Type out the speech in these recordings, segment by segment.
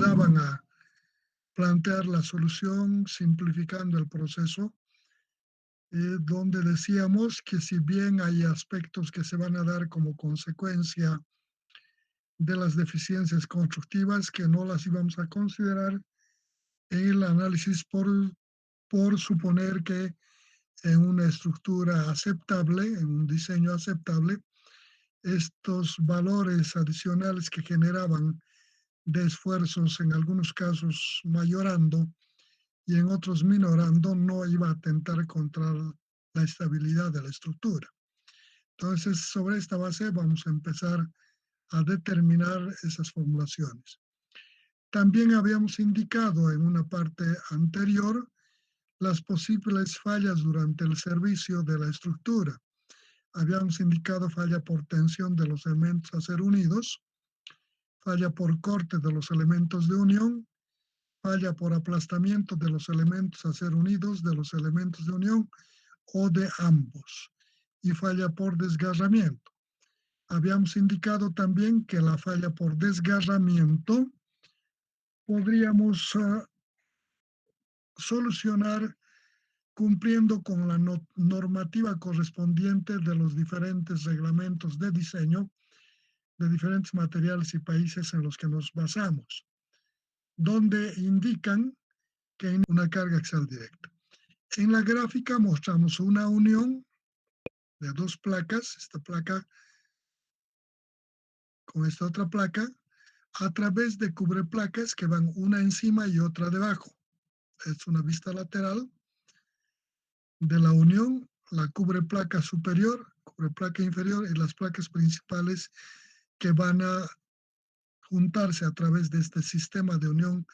ayudaban a plantear la solución simplificando el proceso, donde decíamos que si bien hay aspectos que se van a dar como consecuencia de las deficiencias constructivas que no las íbamos a considerar en el análisis por suponer que en una estructura aceptable, en un diseño aceptable, estos valores adicionales que generaban de esfuerzos en algunos casos mayorando y en otros minorando no iba a atentar contra la estabilidad de la estructura. Entonces, sobre esta base vamos a empezar a determinar esas formulaciones. También habíamos indicado en una parte anterior las posibles fallas durante el servicio de la estructura. Habíamos indicado falla por tensión de los elementos a ser unidos, falla por corte de los elementos de unión, falla por aplastamiento de los elementos a ser unidos de los elementos de unión o de ambos, y falla por desgarramiento. Habíamos indicado también que la falla por desgarramiento podríamos solucionar cumpliendo con la normativa correspondiente de los diferentes reglamentos de diseño de diferentes materiales y países en los que nos basamos, donde indican que hay una carga axial directa. En la gráfica mostramos una unión de dos placas, esta placa con esta otra placa, a través de cubreplacas que van una encima y otra debajo. Es una vista lateral de la unión, la cubreplaca superior, cubreplaca inferior y las placas principales que van a juntarse a través de este sistema de unión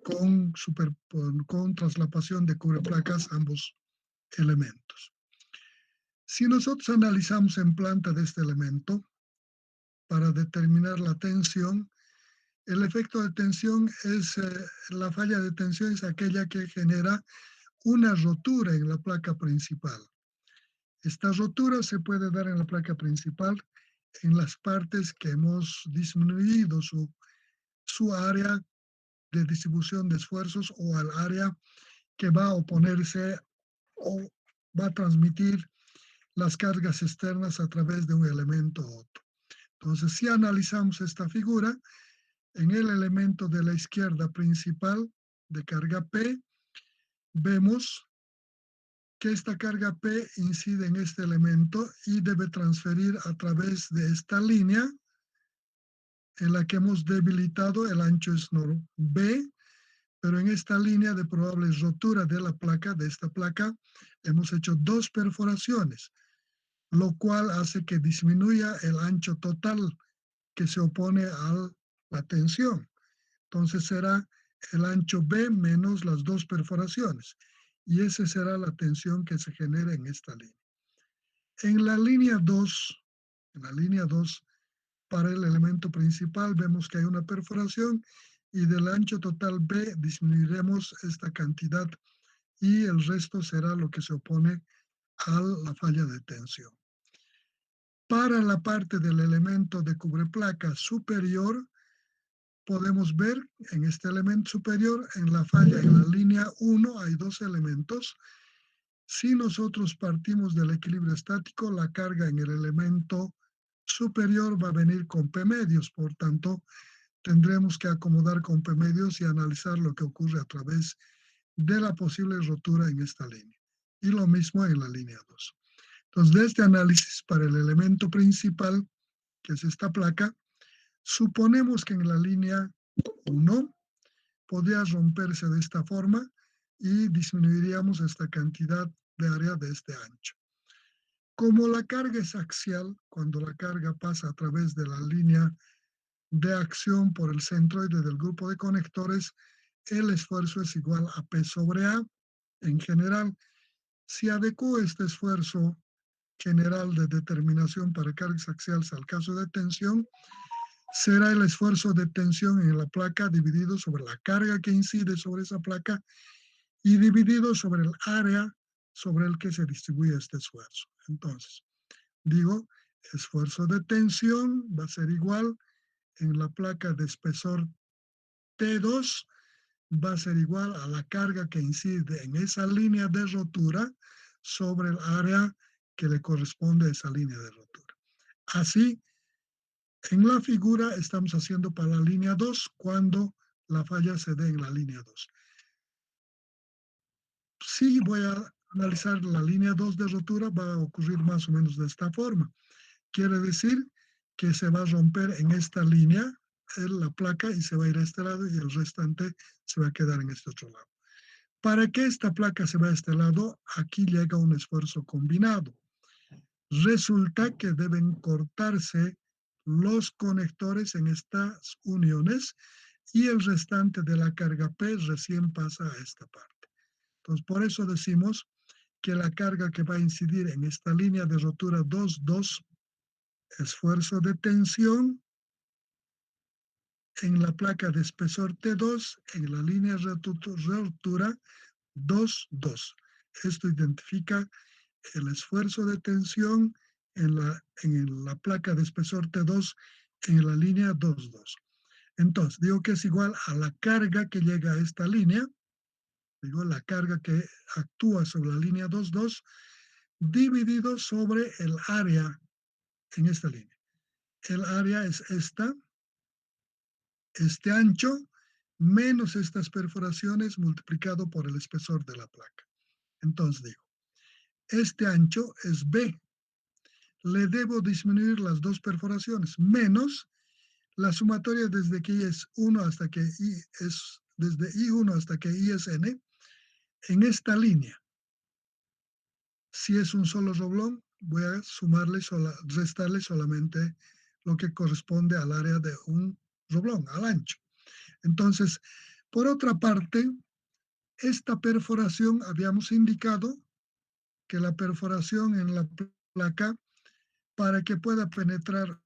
con traslapación de cubreplacas ambos elementos. Si nosotros analizamos en planta de este elemento para determinar la tensión, el efecto de tensión es, la falla de tensión es aquella que genera una rotura en la placa principal. Esta rotura se puede dar en la placa principal en las partes que hemos disminuido su área de distribución de esfuerzos o al área que va a oponerse o va a transmitir las cargas externas a través de un elemento u otro. Entonces, si analizamos esta figura, en el elemento de la izquierda principal de carga P, vemos que esta carga P incide en este elemento y debe transferir a través de esta línea en la que hemos debilitado, el ancho es B, pero en esta línea de probable rotura de la placa, de esta placa, hemos hecho dos perforaciones, lo cual hace que disminuya el ancho total que se opone a la tensión. Entonces será el ancho B menos las dos perforaciones. Y esa será la tensión que se genera en esta línea. En la línea 2, para el elemento principal, vemos que hay una perforación y del ancho total B disminuiremos esta cantidad y el resto será lo que se opone a la falla de tensión. Para la parte del elemento de cubreplaca superior, podemos ver en este elemento superior, en la falla, en la línea 1, hay dos elementos. Si nosotros partimos del equilibrio estático, la carga en el elemento superior va a venir con P medios, por tanto, tendremos que acomodar con P medios y analizar lo que ocurre a través de la posible rotura en esta línea. Y lo mismo en la línea 2. Entonces, de este análisis para el elemento principal, que es esta placa, suponemos que en la línea 1 podría romperse de esta forma y disminuiríamos esta cantidad de área de este ancho. Como la carga es axial, cuando la carga pasa a través de la línea de acción por el centroide del grupo de conectores, el esfuerzo es igual a P sobre A. En general, si adecuo este esfuerzo general de determinación para cargas axiales al caso de tensión, será el esfuerzo de tensión en la placa dividido sobre la carga que incide sobre esa placa y dividido sobre el área sobre el que se distribuye este esfuerzo. Entonces, digo, esfuerzo de tensión va a ser igual en la placa de espesor T2 va a ser igual a la carga que incide en esa línea de rotura sobre el área que le corresponde a esa línea de rotura. Así, en la figura estamos haciendo para la línea 2 cuando la falla se dé en la línea 2. Si voy a analizar la línea 2 de rotura, va a ocurrir más o menos de esta forma. Quiere decir que se va a romper en esta línea la placa y se va a ir a este lado y el restante se va a quedar en este otro lado. Para que esta placa se vaya a este lado, aquí llega un esfuerzo combinado. Resulta que deben cortarse los conectores en estas uniones y el restante de la carga P recién pasa a esta parte. Entonces, por eso decimos que la carga que va a incidir en esta línea de rotura 2,2, esfuerzo de tensión en la placa de espesor T2, en la línea de rotura 2,2. Esto identifica el esfuerzo de tensión en la placa de espesor T2 en la línea 2,2. Entonces, digo que es igual a la carga que llega a esta línea, digo la carga que actúa sobre la línea 2,2, dividido sobre el área en esta línea. El área es este ancho, menos estas perforaciones multiplicado por el espesor de la placa. Entonces digo, este ancho es B. Le debo disminuir las dos perforaciones, menos la sumatoria desde que I es 1 hasta que I es, desde I1 hasta que I es N, en esta línea. Si es un solo roblón, voy a restarle solamente lo que corresponde al área de un roblón, al ancho. Entonces, por otra parte, esta perforación habíamos indicado que la perforación en la placa, para que pueda penetrar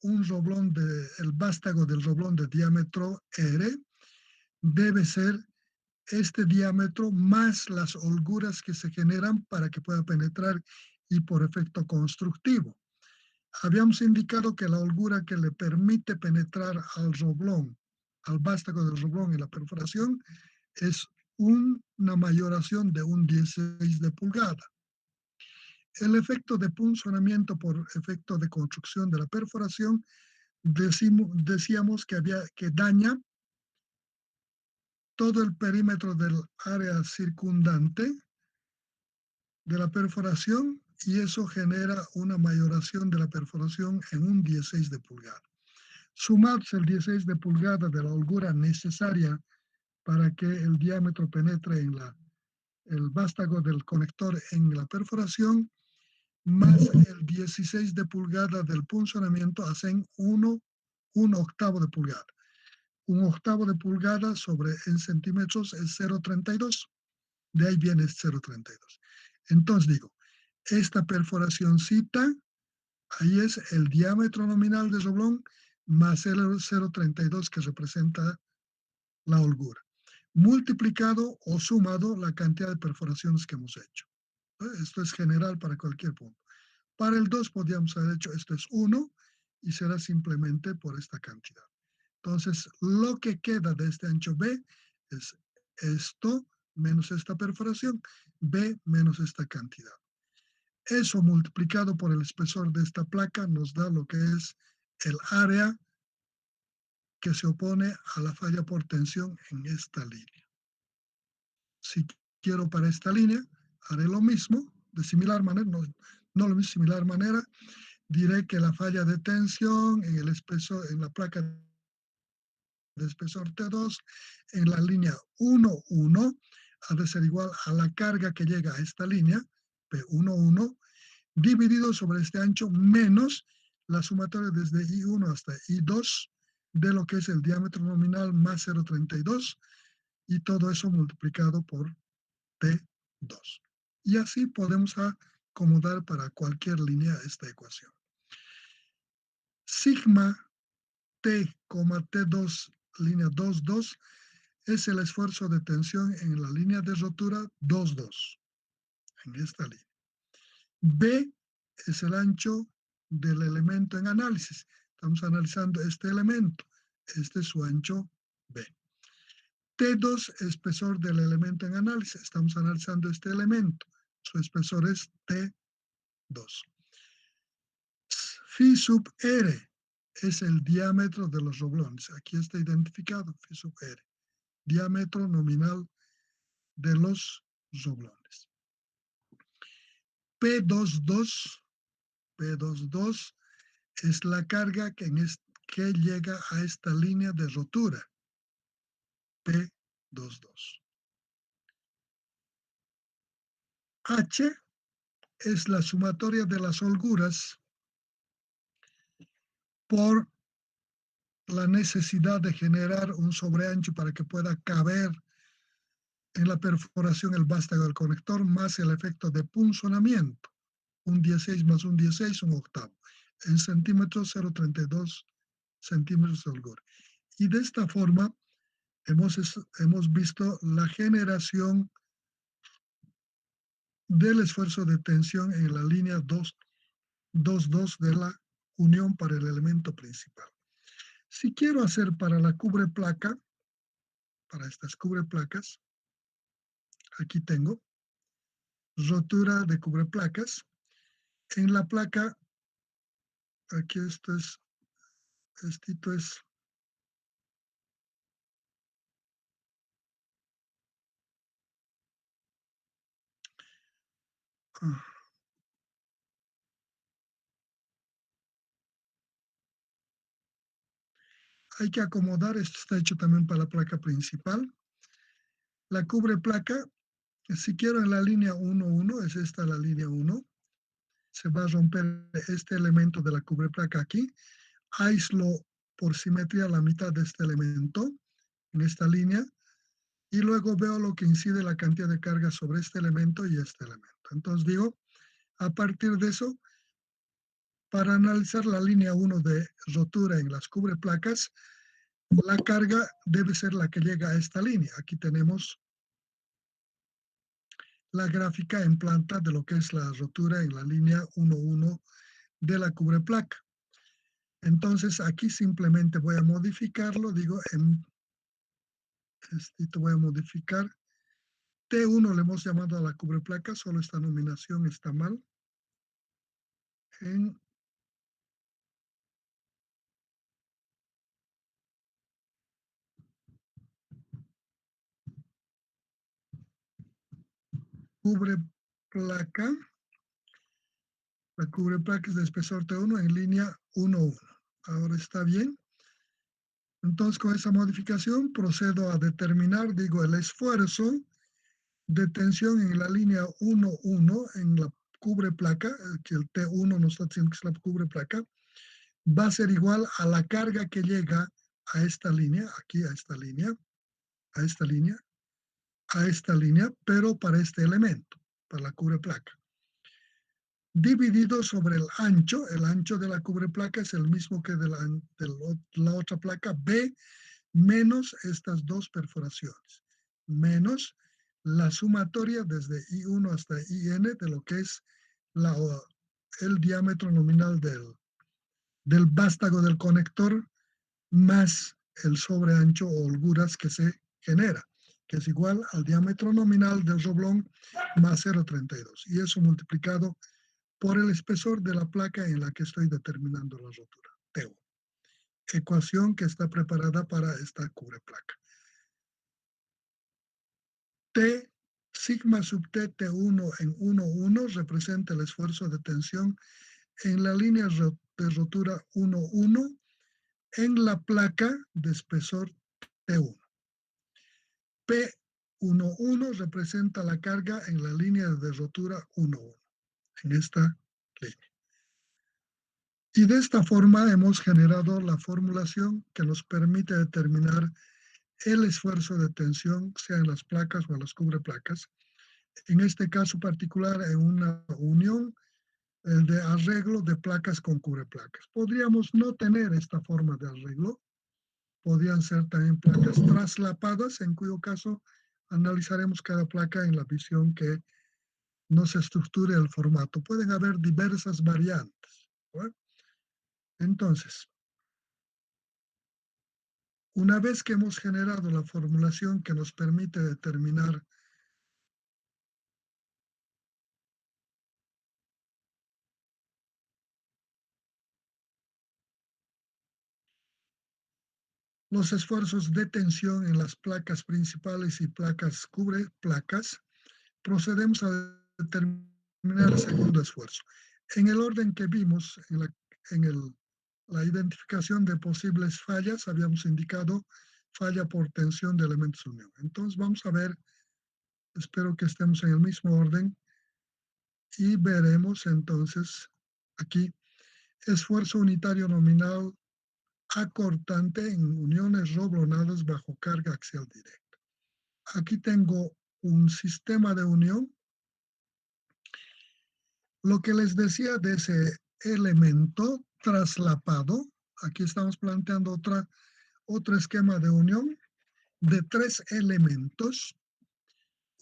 un roblón, el vástago del roblón de diámetro R, debe ser este diámetro más las holguras que se generan para que pueda penetrar y por efecto constructivo. Habíamos indicado que la holgura que le permite penetrar al roblón, al vástago del roblón en la perforación, es una mayoración de un 16 de pulgada. El efecto de punzonamiento por efecto de construcción de la perforación, decíamos que daña todo el perímetro del área circundante de la perforación y eso genera una mayoración de la perforación en un 16 de pulgada. Sumarse el 16 de pulgada de la holgura necesaria para que el diámetro penetre en el vástago del conector en la perforación, más el 16 de pulgada del punzonamiento hacen un octavo de pulgada. Un octavo de pulgada en centímetros es 0,32. De ahí viene 0,32. Entonces digo, esta perforacióncita, ahí es el diámetro nominal de roblón más el 0,32 que representa la holgura, multiplicado o sumado la cantidad de perforaciones que hemos hecho. Esto es general para cualquier punto. Para el 2 podríamos haber hecho esto es 1 y será simplemente por esta cantidad. Entonces, lo que queda de este ancho B es esto menos esta perforación, B menos esta cantidad. Eso multiplicado por el espesor de esta placa nos da lo que es el área que se opone a la falla por tensión en esta línea. Si quiero para esta línea, haré lo mismo, de similar manera, no lo mismo, similar manera, diré que la falla de tensión en el espesor, en la placa de espesor T2, en la línea 1,1, ha de ser igual a la carga que llega a esta línea, P11, dividido sobre este ancho menos la sumatoria desde I1 hasta I2 de lo que es el diámetro nominal más 0,32 y todo eso multiplicado por T2. Y así podemos acomodar para cualquier línea esta ecuación. Sigma T, T2, línea 2,2, es el esfuerzo de tensión en la línea de rotura 2,2, en esta línea. B es el ancho del elemento en análisis. Estamos analizando este elemento. Este es su ancho B. T2, espesor del elemento en análisis. Estamos analizando este elemento. Su espesor es T2. Phi sub R es el diámetro de los roblones. Aquí está identificado, phi sub R. Diámetro nominal de los roblones. P22, P22 es la carga que llega a esta línea de rotura. P22. H es la sumatoria de las holguras por la necesidad de generar un sobreancho para que pueda caber en la perforación el vástago del conector, más el efecto de punzonamiento. Un 16 más un 16, un octavo. En centímetros, 0,32 centímetros de holgura. Y de esta forma hemos visto la generación del esfuerzo de tensión en la línea 2,2 de la unión para el elemento principal. Si quiero hacer para la cubre placa, para estas cubre placas, aquí tengo rotura de cubre placas. En la placa, aquí esto es ah, hay que acomodar, esto está hecho también para la placa principal. La cubre placa, si quiero en la línea 1,1, es esta la línea 1, se va a romper este elemento de la cubre placa aquí, aíslo por simetría la mitad de este elemento, en esta línea, y luego veo lo que incide la cantidad de carga sobre este elemento y este elemento. Entonces digo, a partir de eso, para analizar la línea 1 de rotura en las cubre placas, la carga debe ser la que llega a esta línea. Aquí tenemos la gráfica en planta de lo que es la rotura en la línea 1,1 de la cubre placa. Entonces aquí simplemente voy a modificarlo, digo, voy a modificar. T1 le hemos llamado a la cubre placa, solo esta nominación está mal. En cubre placa, la cubre placa es de espesor T1 en línea 1,1. Ahora está bien. Entonces con esa modificación procedo a determinar, digo, el esfuerzo de tensión en la línea 1,1 en la cubre placa, que el T1 nos está diciendo que es la cubre placa, va a ser igual a la carga que llega a esta línea, aquí a esta línea, a esta línea, a esta línea, pero para este elemento, para la cubre placa. Dividido sobre el ancho de la cubre placa es el mismo que de la otra placa, B menos estas dos perforaciones, menos la sumatoria desde I1 hasta IN de lo que es el diámetro nominal del vástago del conector más el sobreancho o holguras que se genera, que es igual al diámetro nominal del roblón más 0,32. Y eso multiplicado por el espesor de la placa en la que estoy determinando la rotura, T1. Ecuación que está preparada para esta cubre placa. T sigma sub T T1 en 1,1 representa el esfuerzo de tensión en la línea de rotura 1,1 en la placa de espesor T1. P11 representa la carga en la línea de rotura 1,1, en esta línea. Y de esta forma hemos generado la formulación que nos permite determinar el esfuerzo de tensión, sea en las placas o en las cubreplacas. En este caso particular, en una unión de arreglo de placas con cubreplacas. Podríamos no tener esta forma de arreglo. Podrían ser también placas traslapadas, en cuyo caso analizaremos cada placa en la visión que nos estructure el formato. Pueden haber diversas variantes. ¿No? Entonces, Una vez que hemos generado la formulación que nos permite determinar los esfuerzos de tensión en las placas principales y placas cubre placas, procedemos a determinar el segundo esfuerzo. En el orden que vimos la identificación de posibles fallas, habíamos indicado falla por tensión de elementos de unión. Entonces vamos a ver, espero que estemos en el mismo orden y veremos entonces aquí esfuerzo unitario nominal acortante en uniones roblonadas bajo carga axial directa. Aquí tengo un sistema de unión. Lo que les decía de ese elemento traslapado, aquí estamos planteando otro esquema de unión de 3 elementos,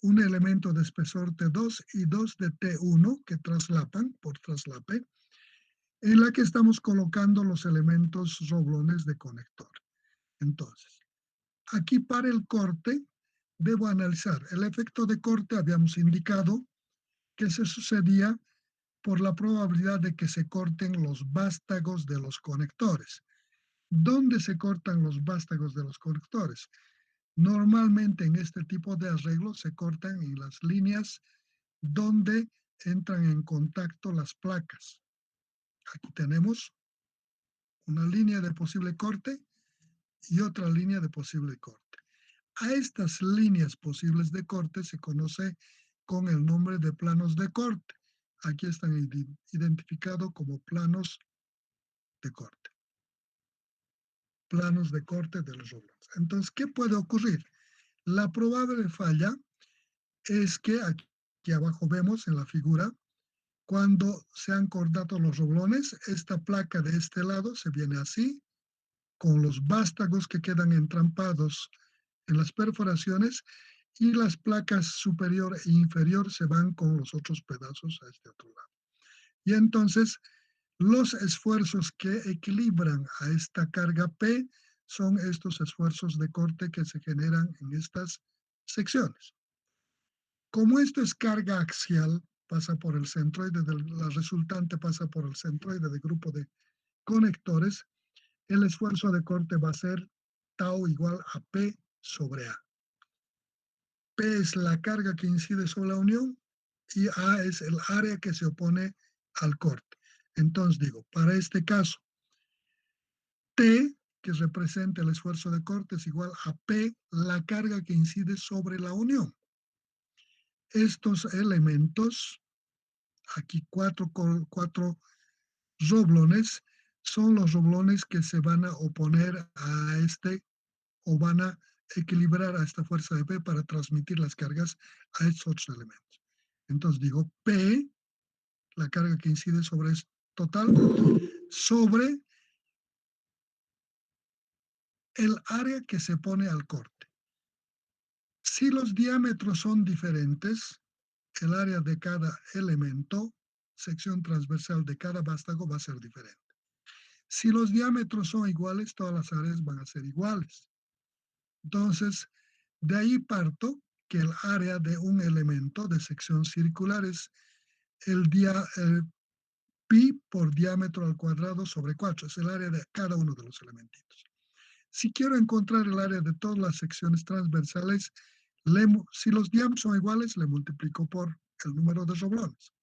un elemento de espesor T2 y 2 de T1 que traslapan por traslape, en la que estamos colocando los elementos roblones de conector. Entonces, aquí para el corte, debo analizar el efecto de corte. Habíamos indicado que se sucedía por la probabilidad de que se corten los vástagos de los conectores. ¿Dónde se cortan los vástagos de los conectores? Normalmente en este tipo de arreglos se cortan en las líneas donde entran en contacto las placas. Aquí tenemos una línea de posible corte y otra línea de posible corte. A estas líneas posibles de corte se conoce con el nombre de planos de corte. Aquí están identificados como planos de corte. Planos de corte de los roblones. Entonces, ¿qué puede ocurrir? La probable falla es que aquí abajo vemos en la figura, cuando se han cortado los roblones, esta placa de este lado se viene así, con los vástagos que quedan entrampados en las perforaciones, y las placas superior e inferior se van con los otros pedazos a este otro lado. Y entonces, los esfuerzos que equilibran a esta carga P son estos esfuerzos de corte que se generan en estas secciones. Como esto es carga axial, pasa por el centroide, la resultante pasa por el centroide del grupo de conectores, el esfuerzo de corte va a ser tau igual a P sobre A. P es la carga que incide sobre la unión y A es el área que se opone al corte. Entonces digo, para este caso, T, que representa el esfuerzo de corte, es igual a P, la carga que incide sobre la unión. Estos elementos, aquí cuatro roblones, son los roblones que se van a oponer a este o van a equilibrar a esta fuerza de P para transmitir las cargas a estos otros elementos. Entonces digo P, la carga que incide sobre esto total, sobre el área que se pone al corte. Si los diámetros son diferentes, el área de cada elemento, sección transversal de cada vástago va a ser diferente. Si los diámetros son iguales, todas las áreas van a ser iguales. Entonces, de ahí parto que el área de un elemento de sección circular es el pi por diámetro al cuadrado sobre 4, es el área de cada uno de los elementitos. Si quiero encontrar el área de todas las secciones transversales, si los diámetros son iguales, le multiplico por el número de roblones.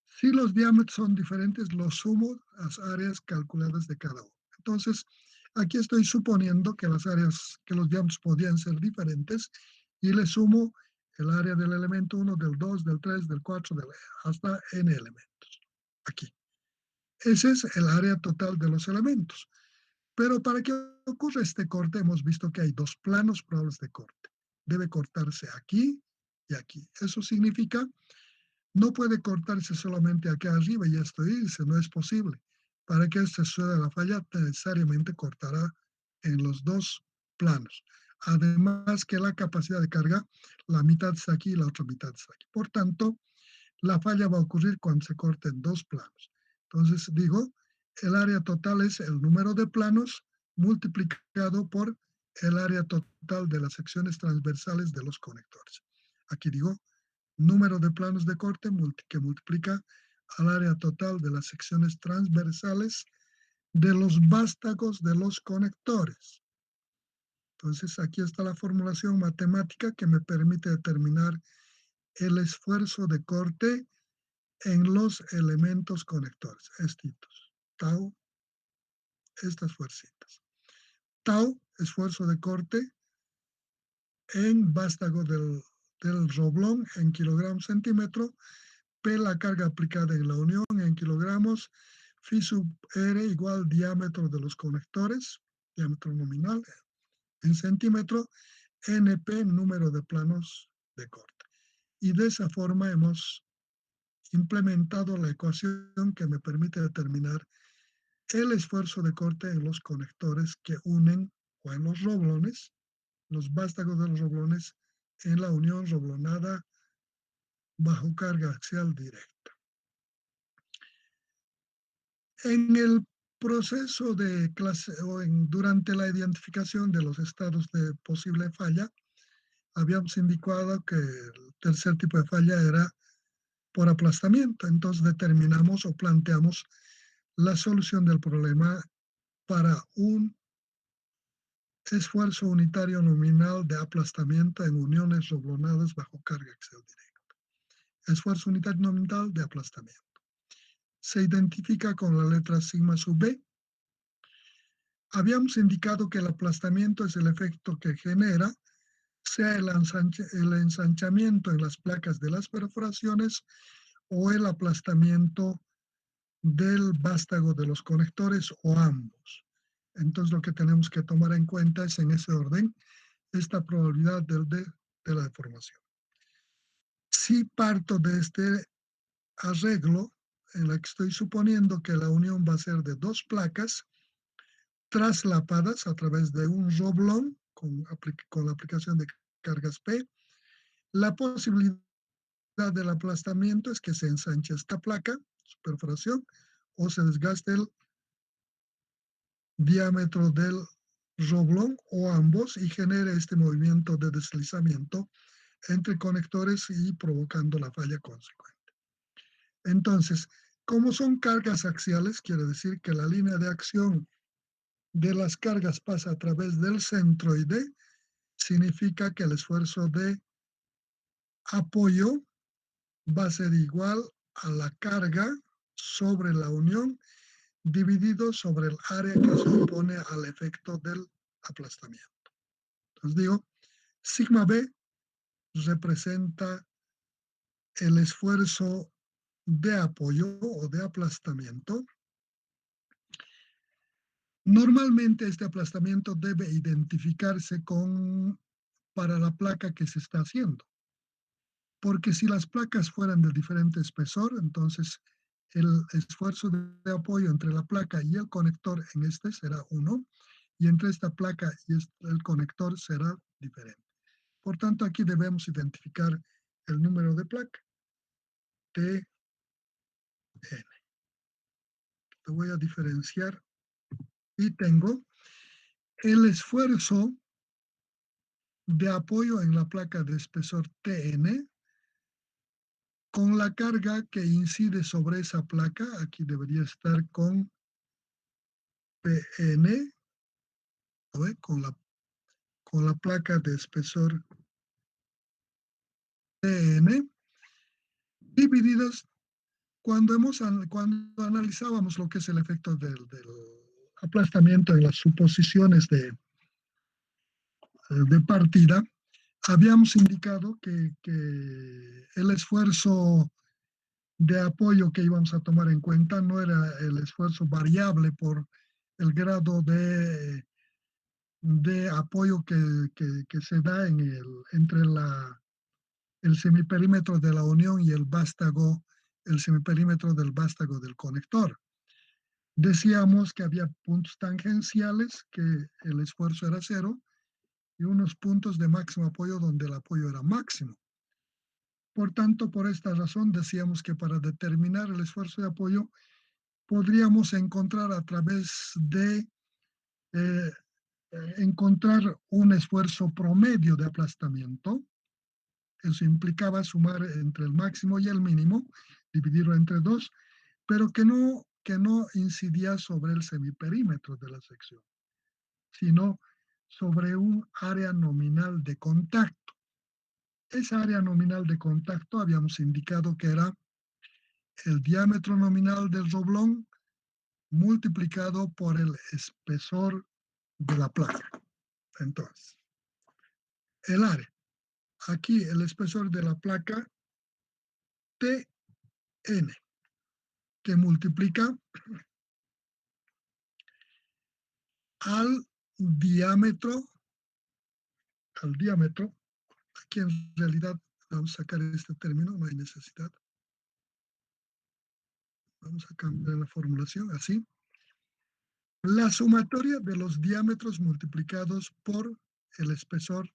Si los diámetros son diferentes, lo sumo las áreas calculadas de cada uno. Entonces, aquí estoy suponiendo que las áreas, que los diámetros podían ser diferentes y le sumo el área del elemento 1, del 2, del 3, del 4, hasta n elementos. Aquí. Ese es el área total de los elementos. Pero para que ocurra este corte, hemos visto que hay dos planos probables de corte. Debe cortarse aquí y aquí. Eso significa, no puede cortarse solamente acá arriba y esto irse, no es posible. Para que se suceda la falla, necesariamente cortará en los dos planos. Además que la capacidad de carga, la mitad está aquí y la otra mitad está aquí. Por tanto, la falla va a ocurrir cuando se corten dos planos. Entonces digo, el área total es el número de planos multiplicado por el área total de las secciones transversales de los conectores. Aquí digo, número de planos de corte que multiplica al área total de las secciones transversales de los vástagos de los conectores. Entonces, aquí está la formulación matemática que me permite determinar el esfuerzo de corte en los elementos conectores. Estos, tau, estas fuercitas. Tau, esfuerzo de corte en vástago del roblón en kilogramos centímetro, P la carga aplicada en la unión en kilogramos, phi sub r igual diámetro de los conectores, diámetro nominal en centímetro, NP número de planos de corte. Y de esa forma hemos implementado la ecuación que me permite determinar el esfuerzo de corte en los conectores que unen, o en los roblones, los vástagos de los roblones en la unión roblonada bajo carga axial directa. En el proceso de clase o durante la identificación de los estados de posible falla, habíamos indicado que el tercer tipo de falla era por aplastamiento. Entonces determinamos o planteamos la solución del problema para un esfuerzo unitario nominal de aplastamiento en uniones roblonadas bajo carga axial directa. Esfuerzo unitario nominal de aplastamiento. Se identifica con la letra sigma sub b. Habíamos indicado que el aplastamiento es el efecto que genera, sea el ensanchamiento en las placas de las perforaciones o el aplastamiento del vástago de los conectores o ambos. Entonces lo que tenemos que tomar en cuenta es en ese orden esta probabilidad de la deformación. Si parto de este arreglo en la que estoy suponiendo que la unión va a ser de dos placas traslapadas a través de un roblón con la aplicación de cargas P, la posibilidad del aplastamiento es que se ensanche esta placa, su perforación, o se desgaste el diámetro del roblón o ambos y genere este movimiento de deslizamiento entre conectores y provocando la falla consecuente. Entonces, como son cargas axiales, quiere decir que la línea de acción de las cargas pasa a través del centroide, significa que el esfuerzo de apoyo va a ser igual a la carga sobre la unión dividido sobre el área que se opone al efecto del aplastamiento. Entonces digo, sigma B representa el esfuerzo de apoyo o de aplastamiento. Normalmente este aplastamiento debe identificarse para la placa que se está haciendo. Porque si las placas fueran de diferente espesor, entonces el esfuerzo de apoyo entre la placa y el conector en este será 1, y entre esta placa y el conector será diferente. Por tanto, aquí debemos identificar el número de placa, Tn. Lo voy a diferenciar y tengo el esfuerzo de apoyo en la placa de espesor Tn con la carga que incide sobre esa placa. Aquí debería estar con Pn, ¿no? con la placa de espesor Tn, divididos cuando analizábamos lo que es el efecto del aplastamiento en las suposiciones de partida, habíamos indicado que el esfuerzo de apoyo que íbamos a tomar en cuenta no era el esfuerzo variable por el grado de apoyo que se da entre el semiperímetro de la unión y el semiperímetro del vástago del conector. Decíamos que había puntos tangenciales, que el esfuerzo era 0, y unos puntos de máximo apoyo donde el apoyo era máximo. Por tanto, por esta razón decíamos que para determinar el esfuerzo de apoyo podríamos encontrar a través de eh, encontrar un esfuerzo promedio de aplastamiento. Eso implicaba sumar entre el máximo y el mínimo, dividirlo entre 2, pero que no incidía sobre el semiperímetro de la sección, sino sobre un área nominal de contacto. Esa área nominal de contacto habíamos indicado que era el diámetro nominal del roblón multiplicado por el espesor de la placa. Entonces, el área. Aquí el espesor de la placa TN, que multiplica al diámetro, aquí en realidad vamos a sacar este término, no hay necesidad. Vamos a cambiar la formulación así. La sumatoria de los diámetros multiplicados por el espesor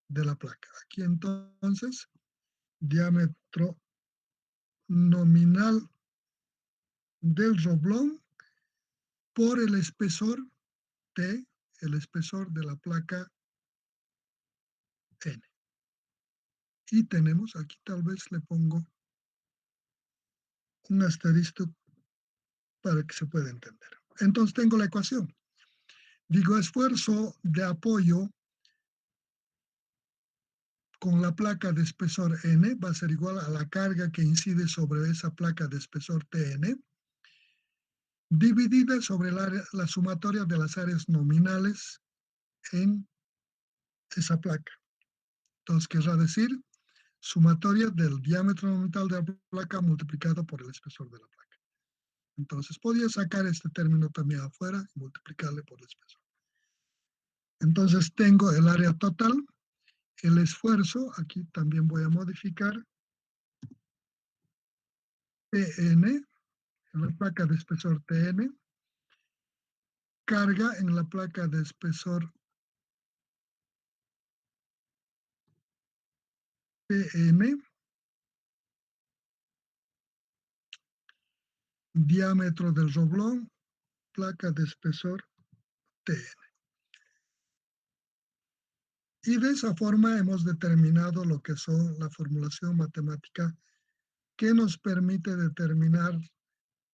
de la placa. Aquí entonces, diámetro nominal del roblón por el espesor T, el espesor de la placa N. Y tenemos, aquí tal vez le pongo un asterisco para que se pueda entender. Entonces tengo la ecuación. Digo, esfuerzo de apoyo con la placa de espesor N va a ser igual a la carga que incide sobre esa placa de espesor TN, dividida sobre la sumatoria de las áreas nominales en esa placa. Entonces, querrá decir sumatoria del diámetro nominal de la placa multiplicado por el espesor de la placa. Entonces, podía sacar este término también afuera y multiplicarle por el espesor. Entonces, tengo el área total, el esfuerzo, aquí también voy a modificar TN, en la placa de espesor TN, carga en la placa de espesor TN, diámetro del roblón, placa de espesor TN. Y de esa forma hemos determinado lo que son la formulación matemática que nos permite determinar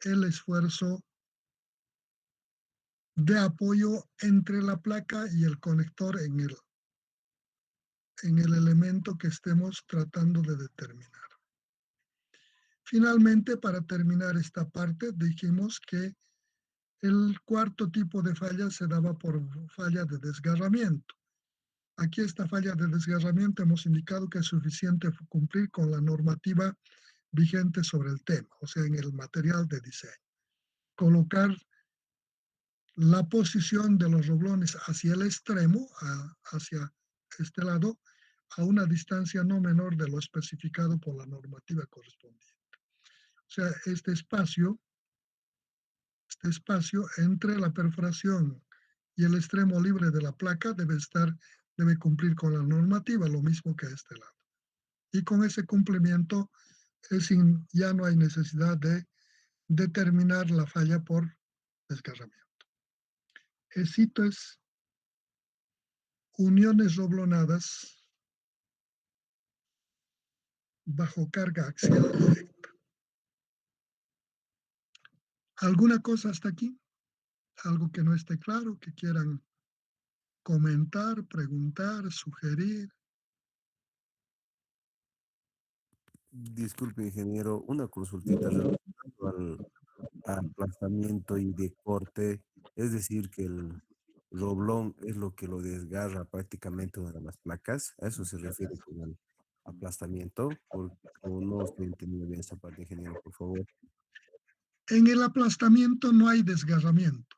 el esfuerzo de apoyo entre la placa y el conector en el elemento que estemos tratando de determinar. Finalmente, para terminar esta parte, dijimos que el cuarto tipo de falla se daba por falla de desgarramiento. Aquí esta falla de desgarramiento hemos indicado que es suficiente cumplir con la normativa vigente sobre el tema, o sea, en el material de diseño. Colocar la posición de los roblones hacia el extremo, hacia este lado, a una distancia no menor de lo especificado por la normativa correspondiente. O sea, este espacio entre la perforación y el extremo libre de la placa debe cumplir con la normativa, lo mismo que a este lado. Y con ese cumplimiento ya no hay necesidad de determinar la falla por desgarramiento. Cito es uniones roblonadas bajo carga axial directa. ¿Alguna cosa hasta aquí? ¿Algo que no esté claro, que quieran comentar, preguntar, sugerir? Disculpe, ingeniero, una consultita relacionada al aplastamiento y de corte, es decir, que el roblón es lo que lo desgarra prácticamente una de las placas. ¿A eso se refiere con el aplastamiento? O no estoy entendiendo bien esa parte, ingeniero, por favor. En el aplastamiento no hay desgarramiento.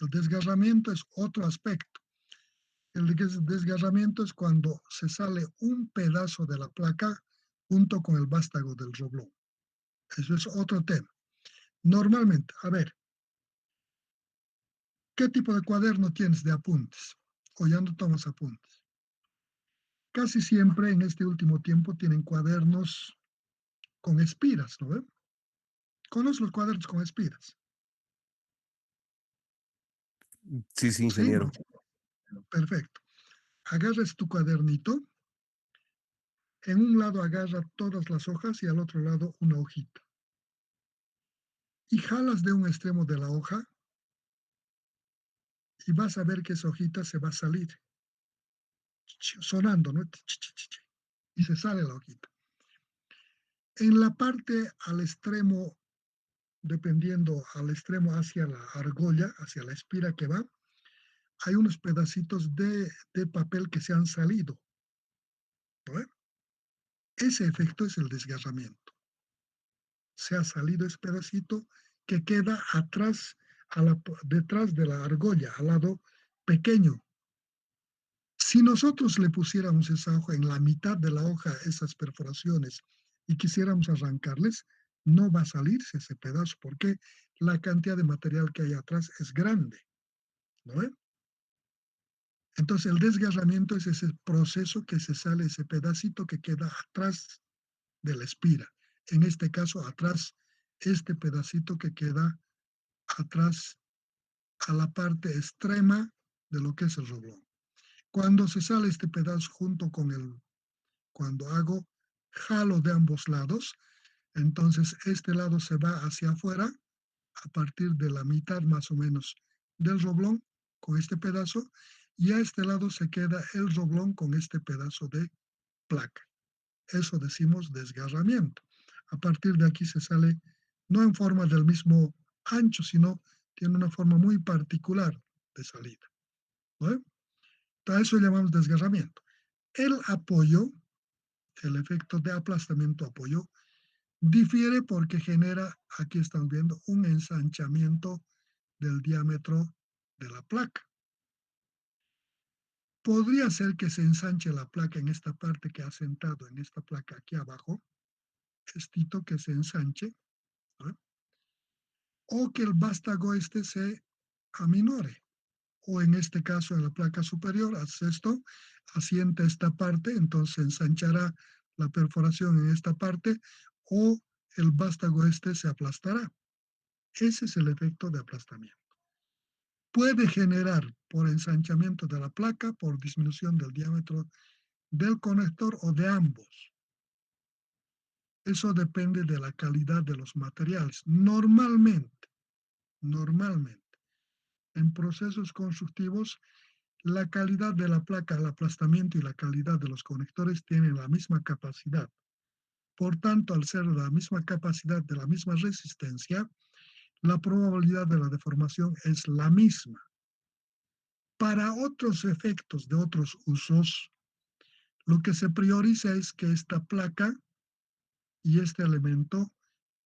El desgarramiento es otro aspecto. El desgarramiento es cuando se sale un pedazo de la placa junto con el vástago del roblón. Eso es otro tema. Normalmente, a ver, ¿qué tipo de cuaderno tienes de apuntes? O ya no tomas apuntes. Casi siempre en este último tiempo tienen cuadernos con espiras, ¿no ven? ¿Conoces los cuadernos con espiras? Sí, sí, ¿Sí? ingeniero. Perfecto. Agarras tu cuadernito, en un lado agarra todas las hojas y al otro lado una hojita. Y jalas de un extremo de la hoja y vas a ver que esa hojita se va a salir, sonando, ¿no? Y se sale la hojita. En la parte al extremo, dependiendo al extremo hacia la argolla, hacia la espira que va, hay unos pedacitos de papel que se han salido, ¿no? Ese efecto es el desgarramiento. Se ha salido ese pedacito que queda atrás, detrás de la argolla, al lado pequeño. Si nosotros le pusiéramos esa hoja en la mitad de la hoja, esas perforaciones, y quisiéramos arrancarles, no va a salirse ese pedazo porque la cantidad de material que hay atrás es grande, ¿no? Entonces el desgarramiento es ese proceso que se sale ese pedacito que queda atrás de la espira. En este caso, atrás, este pedacito que queda atrás a la parte extrema de lo que es el roblón. Cuando se sale este pedazo junto con cuando hago jalo de ambos lados, entonces este lado se va hacia afuera a partir de la mitad más o menos del roblón con este pedazo y a este lado se queda el roblón con este pedazo de placa. Eso decimos desgarramiento. A partir de aquí se sale no en forma del mismo ancho, sino tiene una forma muy particular de salida, ¿no? A eso llamamos desgarramiento. El apoyo, el efecto de aplastamiento-apoyo, difiere porque genera, aquí están viendo, un ensanchamiento del diámetro de la placa. Podría ser que se ensanche la placa en esta parte que ha sentado, en esta placa aquí abajo, estito que se ensanche, ¿no? O que el vástago este se aminore, o en este caso en la placa superior, hace esto, asienta esta parte, entonces ensanchará la perforación en esta parte, o el vástago este se aplastará. Ese es el efecto de aplastamiento. Puede generar por ensanchamiento de la placa, por disminución del diámetro del conector o de ambos. Eso depende de la calidad de los materiales. Normalmente, en procesos constructivos, la calidad de la placa, el aplastamiento y la calidad de los conectores tienen la misma capacidad. Por tanto, al ser la misma capacidad de la misma resistencia, la probabilidad de la deformación es la misma. Para otros efectos de otros usos, lo que se prioriza es que esta placa y este elemento,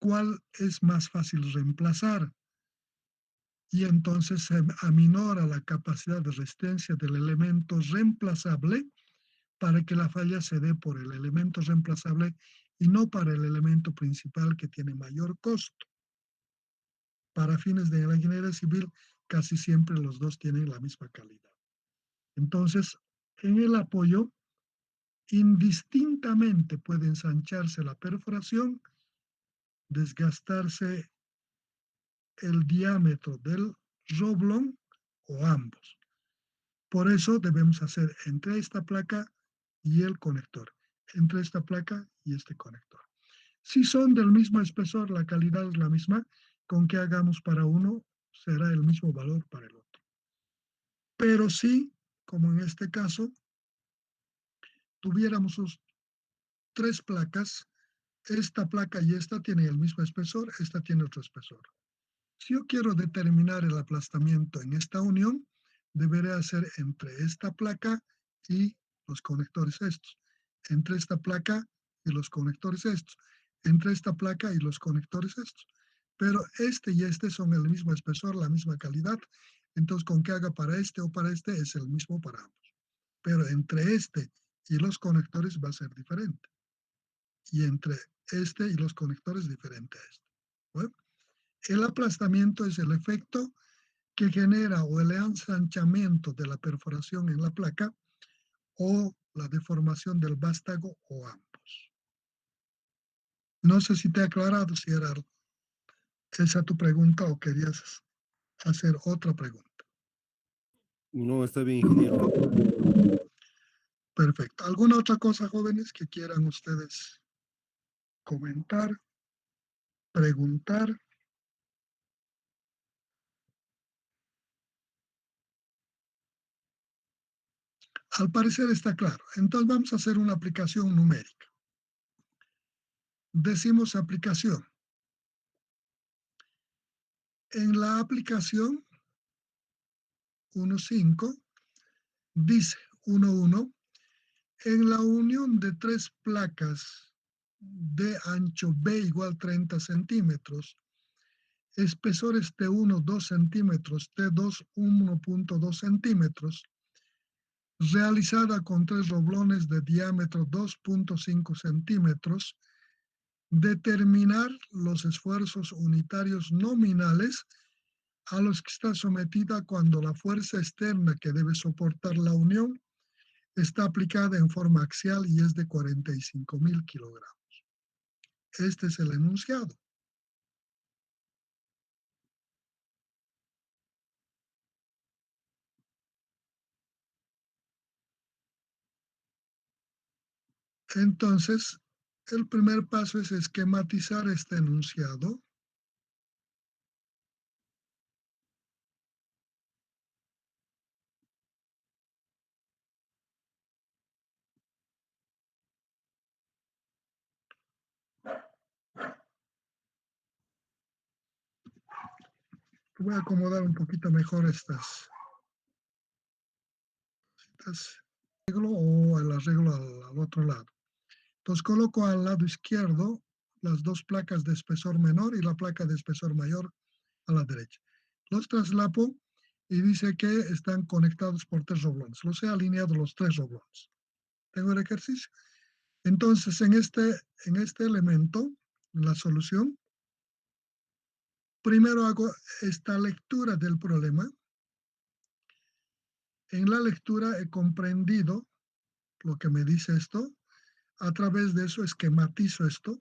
¿cuál es más fácil reemplazar? Y entonces se aminora la capacidad de resistencia del elemento reemplazable para que la falla se dé por el elemento reemplazable y no para el elemento principal que tiene mayor costo. Para fines de la ingeniería civil, casi siempre los dos tienen la misma calidad. Entonces, en el apoyo, indistintamente puede ensancharse la perforación, desgastarse el diámetro del roblón o ambos. Por eso debemos hacer entre esta placa y el conector, entre esta placa y este conector. Si son del mismo espesor, la calidad es la misma, con que hagamos para uno será el mismo valor para el otro. Pero si, como en este caso, tuviéramos tres placas, esta placa y esta tienen el mismo espesor, esta tiene otro espesor. Si yo quiero determinar el aplastamiento en esta unión, deberé hacer entre esta placa y los conectores estos, entre esta placa y los conectores estos, entre esta placa y los conectores estos. Pero este y este son el mismo espesor, la misma calidad, entonces con que haga para este o para este es el mismo para ambos. Pero entre este y los conectores va a ser diferente. Y entre este y los conectores diferente a este. ¿Bueno? El aplastamiento es el efecto que genera o el ensanchamiento de la perforación en la placa o la deformación del vástago o ambos. No sé si te he aclarado, si era esa tu pregunta o querías hacer otra pregunta. No, está bien, ingeniero. Perfecto. ¿Alguna otra cosa, jóvenes, que quieran ustedes comentar, preguntar? Al parecer está claro. Entonces vamos a hacer una aplicación numérica. Decimos aplicación. En la aplicación 1.5 dice 1.1, en la unión de tres placas de ancho B igual 30 centímetros, espesores T1 2 centímetros, T2 1.2 centímetros, realizada con tres roblones de diámetro 2.5 centímetros, determinar los esfuerzos unitarios nominales a los que está sometida cuando la fuerza externa que debe soportar la unión está aplicada en forma axial y es de 45.000 kilogramos. Este es el enunciado. Entonces, el primer paso es esquematizar este enunciado. Voy a acomodar un poquito mejor estas arreglo o el arreglo al otro lado. Entonces coloco al lado izquierdo las dos placas de espesor menor y la placa de espesor mayor a la derecha. Los traslapo y dice que están conectados por tres roblones. Los he alineado los tres roblones. Tengo el ejercicio. Entonces, en este elemento, en la solución, primero hago esta lectura del problema. En la lectura he comprendido lo que me dice esto. A través de eso esquematizo esto.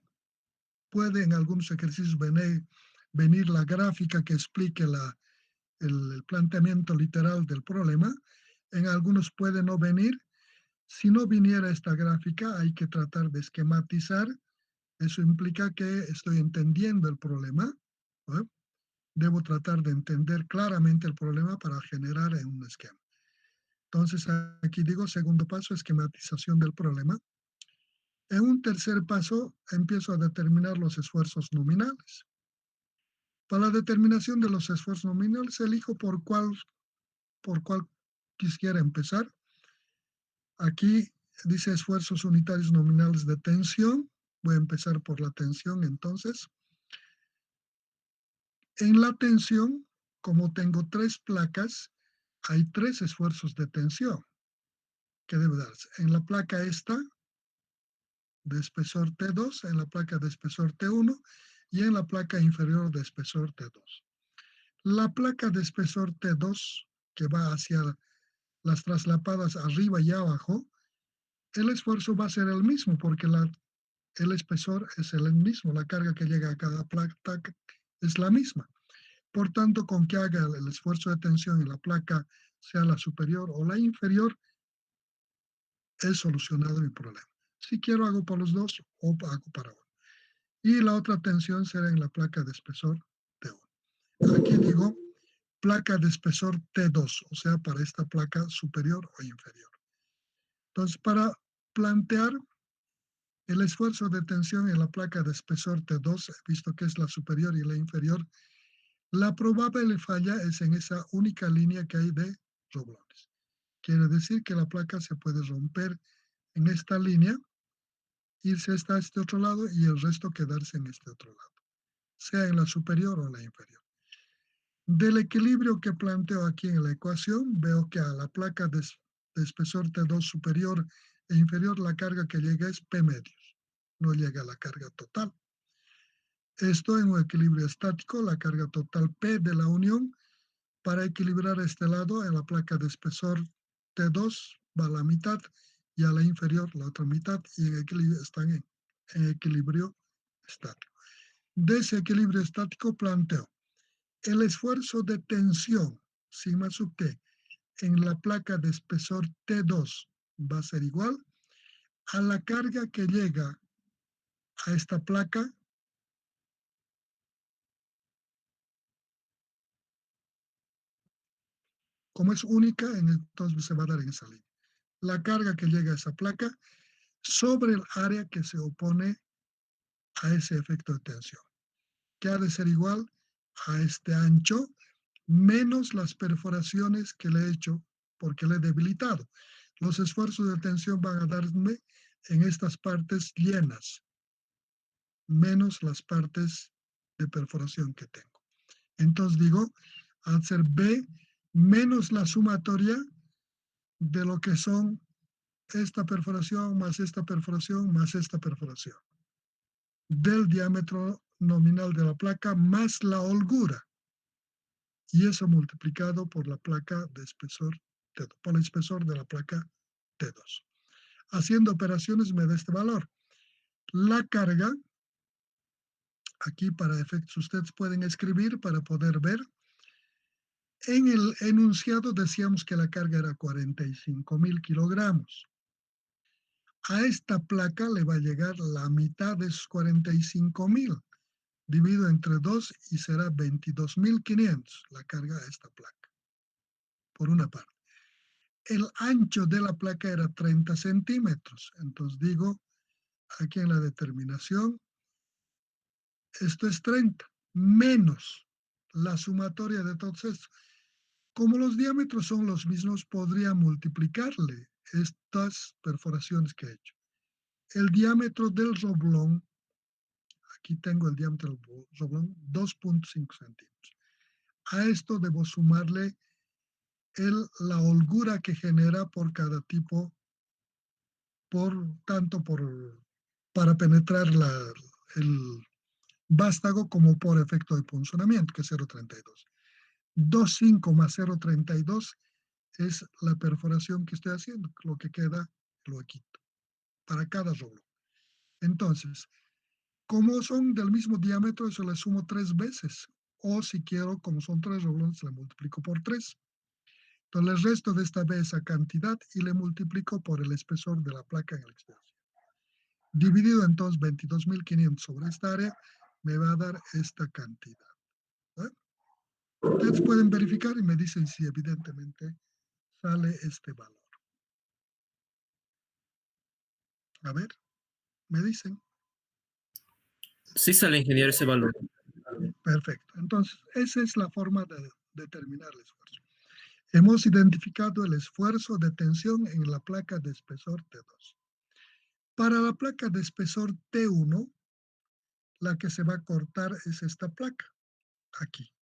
Puede en algunos ejercicios venir la gráfica que explique el planteamiento literal del problema. En algunos puede no venir. Si no viniera esta gráfica, hay que tratar de esquematizar. Eso implica que estoy entendiendo el problema. ¿Eh? Debo tratar de entender claramente el problema para generar un esquema. Entonces, aquí digo, segundo paso, esquematización del problema. En un tercer paso, empiezo a determinar los esfuerzos nominales. Para la determinación de los esfuerzos nominales, elijo por cuál quisiera empezar. Aquí dice esfuerzos unitarios nominales de tensión. Voy a empezar por la tensión, entonces. En la tensión, como tengo tres placas, hay tres esfuerzos de tensión que debe darse. En la placa esta, de espesor T2, en la placa de espesor T1 y en la placa inferior de espesor T2. La placa de espesor T2, que va hacia las traslapadas arriba y abajo, el esfuerzo va a ser el mismo porque el espesor es el mismo, la carga que llega a cada placa es la misma. Por tanto, con que haga el esfuerzo de tensión en la placa, sea la superior o la inferior, he solucionado mi problema. Si quiero, hago para los dos o hago para uno. Y la otra tensión será en la placa de espesor T1. Aquí digo placa de espesor T2, o sea, para esta placa superior o inferior. Entonces, para plantear el esfuerzo de tensión en la placa de espesor T2, visto que es la superior y la inferior, la probable falla es en esa única línea que hay de roblones. Quiere decir que la placa se puede romper en esta línea, irse hasta este otro lado y el resto quedarse en este otro lado, sea en la superior o en la inferior. Del equilibrio que planteo aquí en la ecuación, veo que a la placa de espesor T2 superior e inferior la carga que llega es P medios, no llega a la carga total. Esto en un equilibrio estático, la carga total P de la unión, para equilibrar este lado en la placa de espesor T2 va a la mitad y a la inferior la otra mitad y están en equilibrio estático. De ese equilibrio estático planteo el esfuerzo de tensión, sigma sub t, en la placa de espesor T2 va a ser igual a la carga que llega a esta placa como es única, entonces se va a dar en esa línea. La carga que llega a esa placa sobre el área que se opone a ese efecto de tensión, que ha de ser igual a este ancho menos las perforaciones que le he hecho porque le he debilitado. Los esfuerzos de tensión van a darme en estas partes llenas, menos las partes de perforación que tengo. Entonces digo, al ser B menos la sumatoria de lo que son esta perforación más esta perforación más esta perforación del diámetro nominal de la placa más la holgura, y eso multiplicado por la placa de espesor T2, por el espesor de la placa T2. Haciendo operaciones me da este valor. La carga, aquí para efectos ustedes pueden escribir para poder ver. En el enunciado decíamos que la carga era 45,000 kilogramos. A esta placa le va a llegar la mitad de esos 45,000, dividido entre 2 y será 22,500 la carga a esta placa, por una parte. El ancho de la placa era 30 centímetros, entonces digo, aquí en la determinación, esto es 30, menos la sumatoria de todos estos. Como los diámetros son los mismos, podría multiplicarle estas perforaciones que he hecho. El diámetro del roblón, aquí tengo el diámetro del roblón, 2,5 centímetros. A esto debo sumarle la holgura que genera por cada tipo, para penetrar el vástago como por efecto de punzonamiento, que es 0,32. 2,5 más 0,32 es la perforación que estoy haciendo, lo que queda lo quito para cada roblón. Entonces, como son del mismo diámetro, eso le sumo 3 veces. O si quiero, como son 3 roblones, le multiplico por 3. Entonces, el resto de esta vez esa cantidad y le multiplico por el espesor de la placa en el exterior. Dividido entonces 22,500 sobre esta área, me va a dar esta cantidad. ¿Eh? Ustedes pueden verificar y me dicen si evidentemente sale este valor. A ver, me dicen. Sí sale, ingeniero, ese valor. Perfecto. Entonces, esa es la forma de determinar el esfuerzo. Hemos identificado el esfuerzo de tensión en la placa de espesor T2. Para la placa de espesor T1, la que se va a cortar es esta placa, aquí.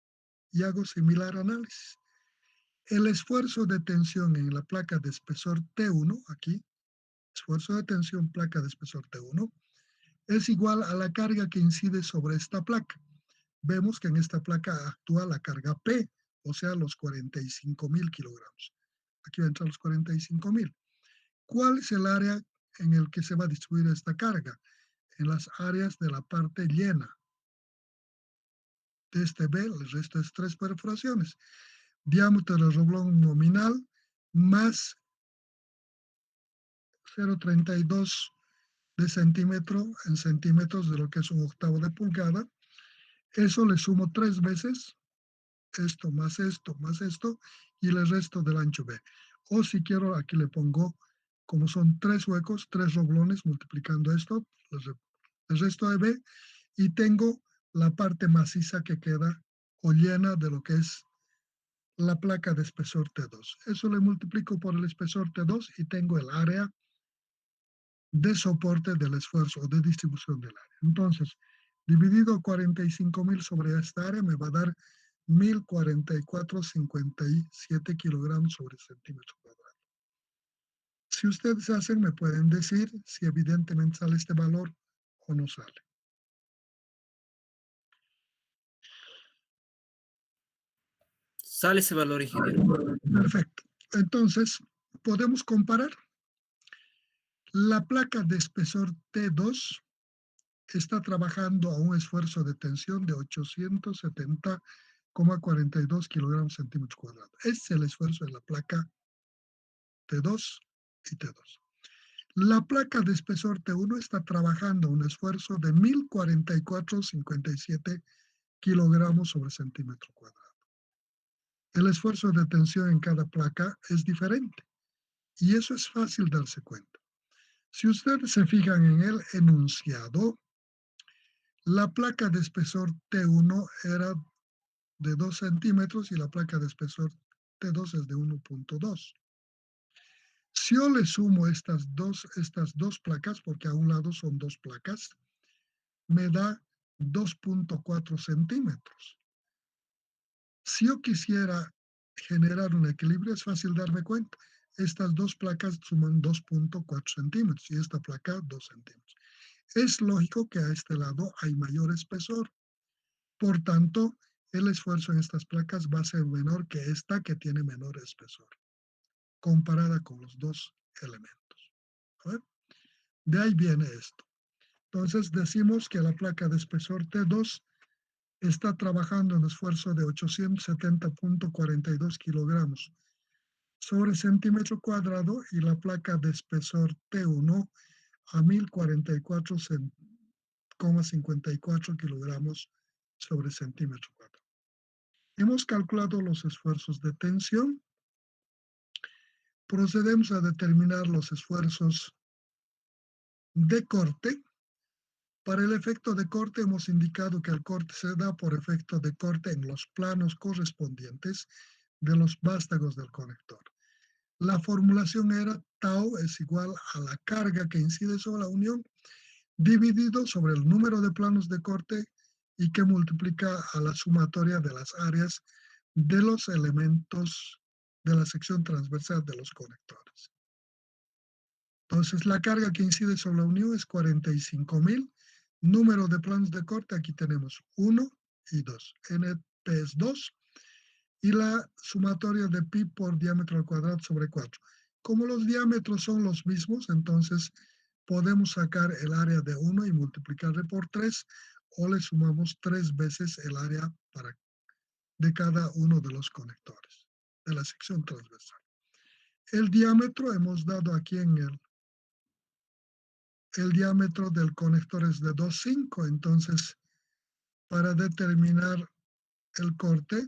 Y hago similar análisis. El esfuerzo de tensión en la placa de espesor T1, aquí, esfuerzo de tensión placa de espesor T1, es igual a la carga que incide sobre esta placa. Vemos que en esta placa actúa la carga P, o sea, los 45,000 kilogramos. Aquí va a entrar los 45,000. ¿Cuál es el área en el que se va a distribuir esta carga? En las áreas de la parte llena. De este B, el resto es 3 perforaciones. Diámetro del roblón nominal más 0,32 de centímetro en centímetros de lo que es un octavo de pulgada. Eso le sumo 3 veces, esto, más esto, y el resto del ancho B. O si quiero, aquí le pongo, como son 3 huecos, 3 roblones, multiplicando esto, el resto de B, y tengo la parte maciza que queda o llena de lo que es la placa de espesor T2. Eso le multiplico por el espesor T2 y tengo el área de soporte del esfuerzo o de distribución del área. Entonces, dividido 45,000 sobre esta área me va a dar 1,044,57 kilogramos sobre centímetro cuadrado. Si ustedes hacen, me pueden decir si evidentemente sale este valor o no sale. Sale ese valor, ingeniero. Perfecto. Entonces, podemos comparar. La placa de espesor T2 está trabajando a un esfuerzo de tensión de 870,8 0,42 kilogramos centímetros cuadrados. Este es el esfuerzo de la placa T2 y T2. La placa de espesor T1 está trabajando a un esfuerzo de 1044,57 kilogramos sobre centímetro cuadrado. El esfuerzo de tensión en cada placa es diferente y eso es fácil darse cuenta. Si ustedes se fijan en el enunciado, la placa de espesor T1 era de 2 centímetros y la placa de espesor T2 es de 1,2. Si yo le sumo estas dos placas, porque a un lado son dos placas, me da 2,4 centímetros. Si yo quisiera generar un equilibrio, es fácil darme cuenta. Estas dos placas suman 2,4 centímetros y esta placa 2 centímetros. Es lógico que a este lado hay mayor espesor. Por tanto, el esfuerzo en estas placas va a ser menor que esta que tiene menor espesor, comparada con los dos elementos. A ver, de ahí viene esto. Entonces decimos que la placa de espesor T2 está trabajando en esfuerzo de 870,42 kilogramos sobre centímetro cuadrado y la placa de espesor T1 a 1044,54 kilogramos sobre centímetro cuadrado. Hemos calculado los esfuerzos de tensión. Procedemos a determinar los esfuerzos de corte. Para el efecto de corte hemos indicado que el corte se da por efecto de corte en los planos correspondientes de los vástagos del conector. La formulación era tau es igual a la carga que incide sobre la unión dividido sobre el número de planos de corte y que multiplica a la sumatoria de las áreas de los elementos de la sección transversal de los conectores. Entonces, la carga que incide sobre la unión es 45,000. Número de planos de corte, aquí tenemos 1 y 2. NP es 2. Y la sumatoria de pi por diámetro al cuadrado sobre 4. Como los diámetros son los mismos, entonces podemos sacar el área de 1 y multiplicarle por 3, o le sumamos 3 veces el área de cada uno de los conectores de la sección transversal. El diámetro hemos dado aquí en el diámetro del conector es de 2,5, entonces para determinar el corte,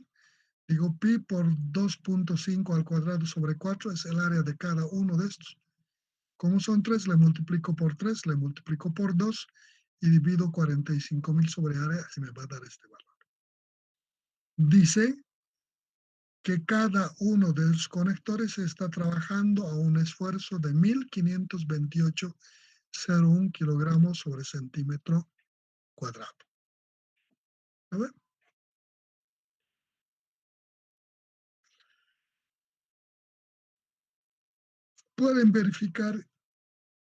digo pi por 2,5 al cuadrado sobre 4 es el área de cada uno de estos. Como son 3, le multiplico por 3, le multiplico por 2 y divido 45,000 sobre área y me va a dar este valor. Dice que cada uno de los conectores está trabajando a un esfuerzo de 1528,01 kilogramos sobre centímetro cuadrado. A ver. Pueden verificar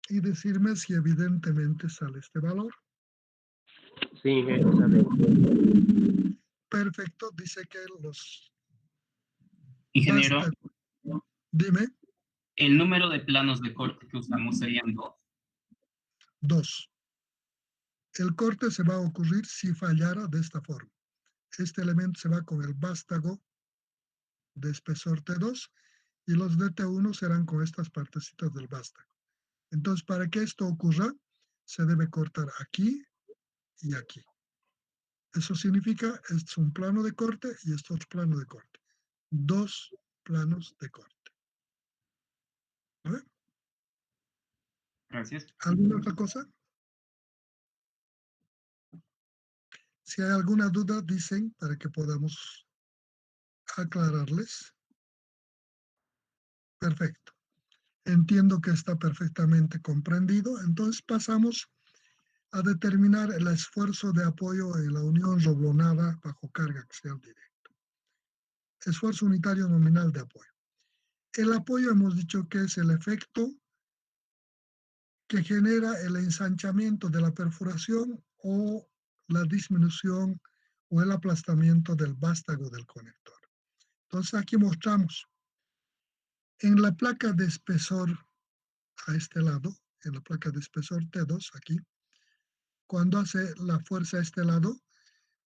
y decirme si evidentemente sale este valor. Sí, sale. Perfecto, dice que los... Ingeniero, Dime. el número de planos de corte que usamos serían 2. 2. El corte se va a ocurrir si fallara de esta forma. Este elemento se va con el vástago de espesor T2 y los de T1 serán con estas partecitas del vástago. Entonces, para que esto ocurra, se debe cortar aquí y aquí. Eso significa, este es un plano de corte y este otro plano de corte. 2 planos de corte. ¿Vale? Gracias. ¿Alguna otra cosa? Si hay alguna duda, dicen para que podamos aclararles. Perfecto. Entiendo que está perfectamente comprendido. Entonces pasamos a determinar el esfuerzo de apoyo en la unión roblonada bajo carga axial directa. Esfuerzo unitario nominal de apoyo. El apoyo hemos dicho que es el efecto que genera el ensanchamiento de la perforación o la disminución o el aplastamiento del vástago del conector. Entonces aquí mostramos en la placa de espesor a este lado, en la placa de espesor T2 aquí, cuando hace la fuerza a este lado,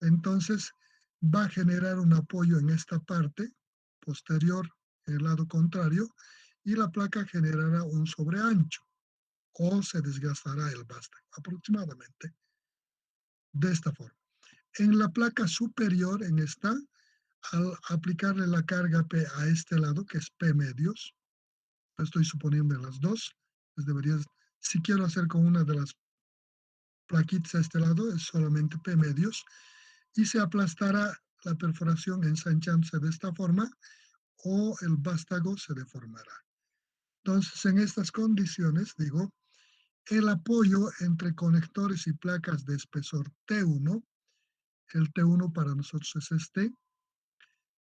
entonces va a generar un apoyo en esta parte posterior, en el lado contrario, y la placa generará un sobreancho o se desgastará el vástago aproximadamente de esta forma. En la placa superior, en esta, al aplicarle la carga P a este lado, que es P medios, estoy suponiendo en las dos, pues deberías, si quiero hacer con una de las plaquitas a este lado, es solamente P medios, y se aplastará la perforación ensanchándose de esta forma, o el vástago se deformará. Entonces, en estas condiciones, digo, el apoyo entre conectores y placas de espesor T1, el T1 para nosotros es este,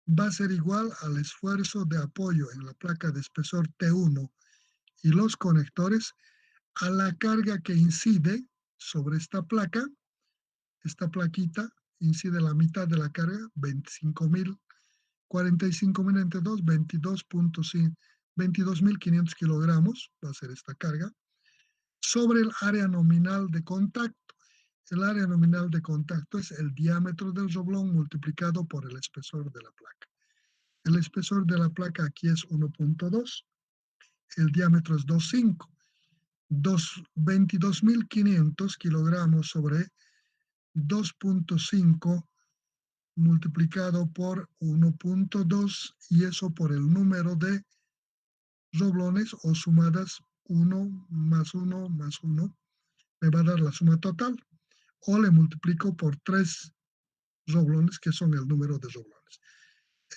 va a ser igual al esfuerzo de apoyo en la placa de espesor T1 y los conectores a la carga que incide sobre esta placa. Esta plaquita incide la mitad de la carga, 25.000, 45.000 entre 2, 22.500 kilogramos va a ser esta carga, sobre el área nominal de contacto. El área nominal de contacto es el diámetro del roblón multiplicado por el espesor de la placa. El espesor de la placa aquí es 1.2, el diámetro es 2.5. 22.500 kilogramos sobre 2.5 multiplicado por 1.2 y eso por el número de roblones o sumadas 1 más 1 más 1 me va a dar la suma total, o le multiplico por 3 roblones que son el número de roblones.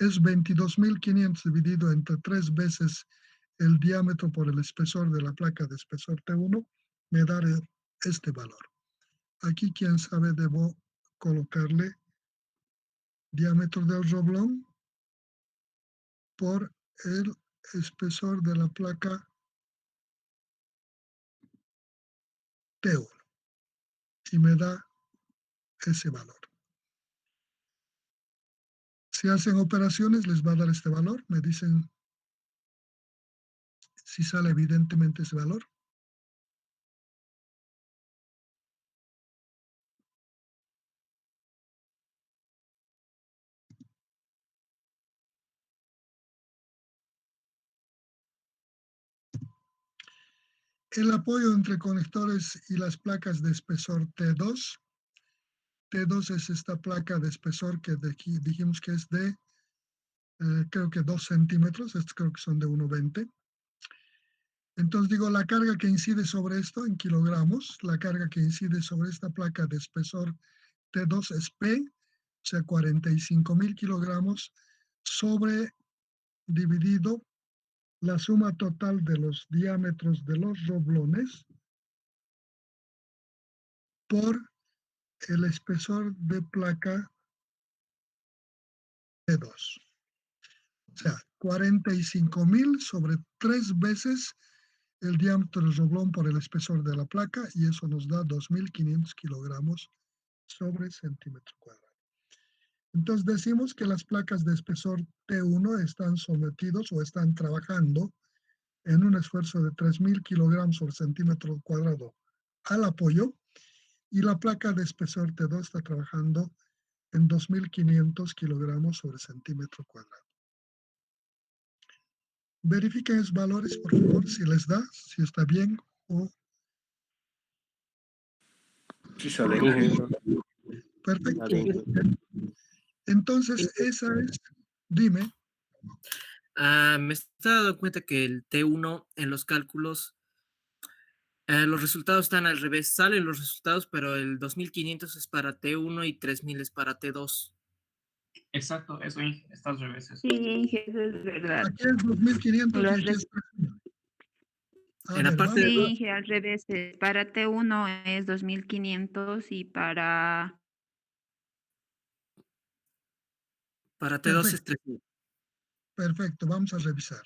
Es 22.500 dividido entre 3 veces el diámetro por el espesor de la placa de espesor T1, me dará este valor. Aquí, quién sabe, debo colocarle diámetro del roblón por el espesor de la placa T1 y me da ese valor. Si hacen operaciones les va a dar este valor, me dicen si sale evidentemente ese valor. El apoyo entre conectores y las placas de espesor T2. T2 es esta placa de espesor que de aquí dijimos que es de, creo que 2 centímetros, estos creo que son de 1,20. Entonces digo, la carga que incide sobre esto en kilogramos, la carga que incide sobre esta placa de espesor T2 es P, o sea, 45.000 kilogramos sobre dividido la suma total de los diámetros de los roblones por el espesor de placa T2. O sea, 45.000 sobre 3 veces el diámetro del roblón por el espesor de la placa y eso nos da 2.500 kilogramos sobre centímetro cuadrado. Entonces decimos que las placas de espesor T1 están sometidos o están trabajando en un esfuerzo de 3.000 kilogramos sobre centímetro cuadrado al apoyo y la placa de espesor T2 está trabajando en 2.500 kilogramos sobre centímetro cuadrado. Verifiquen esos valores, por favor, si les da, si está bien o... Sí sale. Perfecto. Está bien. Entonces, esa es... Dime. Me he dado cuenta que el T1 en los cálculos, los resultados están al revés. Salen los resultados, pero el 2.500 es para T1 y 3.000 es para T2. Exacto, eso está al revés. Eso. Sí, Inge, eso es verdad. Aquí es 2.500 y Los aquí es 3.000. A En la ver, parte vamos. Sí, Inge, al revés. Para T1 es 2.500 y para T2 es Perfecto, 3.000. perfecto, vamos a revisar.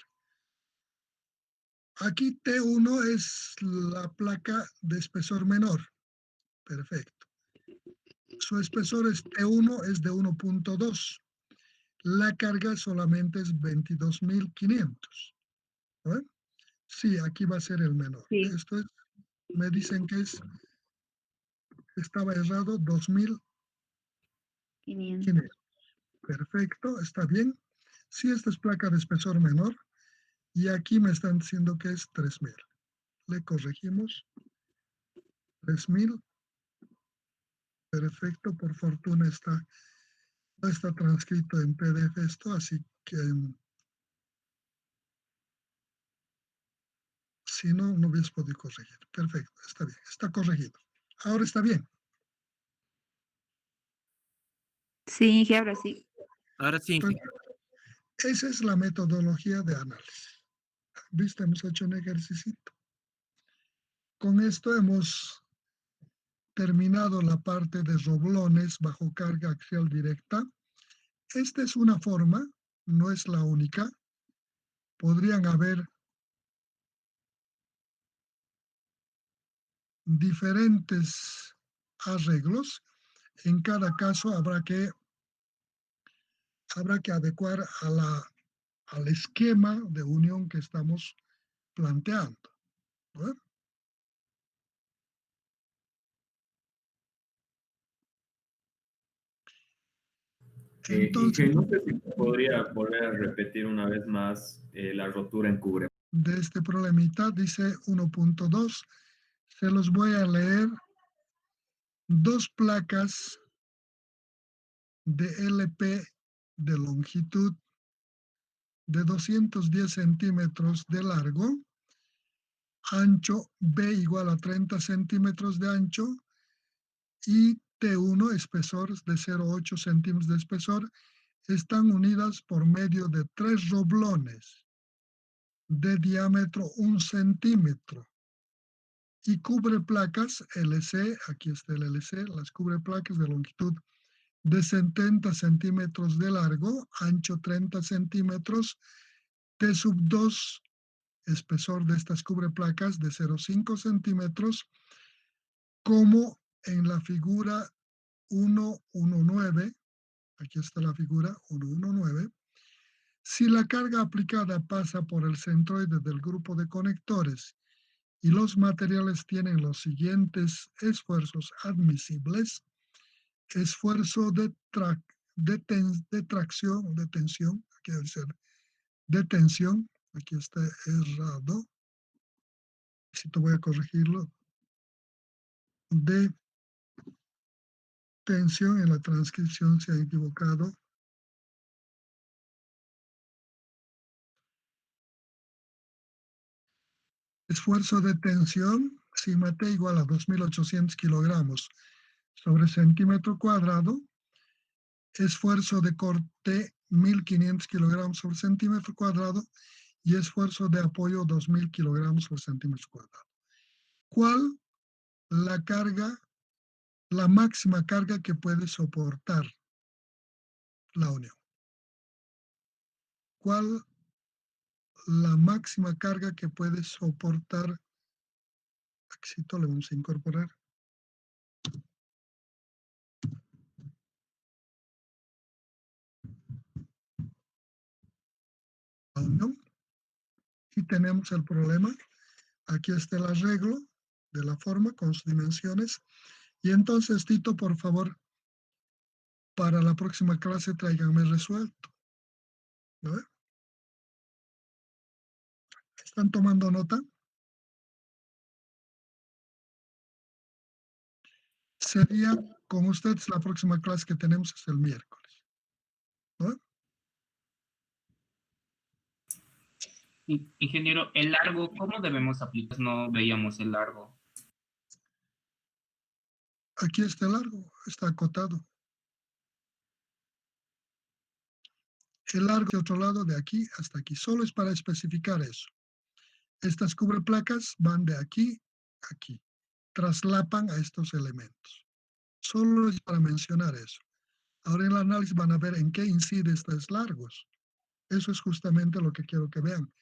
Aquí T1 es la placa de espesor menor. Perfecto. Su espesor es T1 es de 1.2. La carga solamente es 22.500. ¿No? Sí, aquí va a ser el menor. Sí. Esto es, me dicen que estaba errado 2.500. 500. Perfecto, está bien. Si esta es placa de espesor menor, y aquí me están diciendo que es 3000. Le corregimos. 3000. Perfecto, por fortuna no está transcrito en PDF esto, así que si no, no hubiese podido corregir. Perfecto, está bien, está corregido. Ahora está bien. Sí, Inge, ahora sí. Ahora sí, Perfecto. Esa es la metodología de análisis. ¿Viste? Hemos hecho un ejercicio. Con esto hemos terminado la parte de roblones bajo carga axial directa. Esta es una forma, no es la única. Podrían haber diferentes arreglos. En cada caso habrá que adecuar al esquema de unión que estamos planteando, ¿no? Entonces, Inge, no sé si podría volver a repetir una vez más la rotura en cubre. de este problemita dice 1.2, se los voy a leer. Dos placas de LP de longitud de 210 centímetros de largo, ancho B igual a 30 centímetros de ancho y T1, espesor de 0,8 centímetros de espesor, están unidas por medio de 3 roblones de diámetro 1 centímetro y cubre placas LC, aquí está el LC, las cubre placas de longitud de 70 centímetros de largo, ancho 30 centímetros, T sub 2, espesor de estas cubreplacas de 0,5 centímetros, como en la figura 119, aquí está la figura 119, si la carga aplicada pasa por el centroide del grupo de conectores y los materiales tienen los siguientes esfuerzos admisibles, esfuerzo de tensión, quiero decir, de tensión, aquí está errado, si te voy a corregirlo, de tensión, en la transcripción se ha equivocado. Esfuerzo de tensión, sigma T igual a 2.800 kilogramos sobre centímetro cuadrado. Esfuerzo de corte 1.500 kilogramos sobre centímetro cuadrado y esfuerzo de apoyo 2.000 kilogramos sobre centímetro cuadrado. ¿Cuál la carga, la máxima carga que puede soportar la unión? ¿Cuál la máxima carga que puede soportar? Aquí le vamos a incorporar. La unión. Y tenemos el problema. Aquí está el arreglo de la forma con sus dimensiones. Y entonces, Tito, por favor, para la próxima clase tráiganme resuelto. ¿No? ¿Están tomando nota? Sería con ustedes la próxima clase que tenemos es el miércoles. ¿No? Ingeniero, el largo, ¿cómo debemos aplicar? No veíamos el largo. Aquí está el largo, está acotado. El largo de otro lado, de aquí hasta aquí. Solo es para especificar eso. Estas cubreplacas van de aquí a aquí. Traslapan a estos elementos. Solo es para mencionar eso. Ahora en el análisis van a ver en qué incide estos largos. Eso es justamente lo que quiero que vean.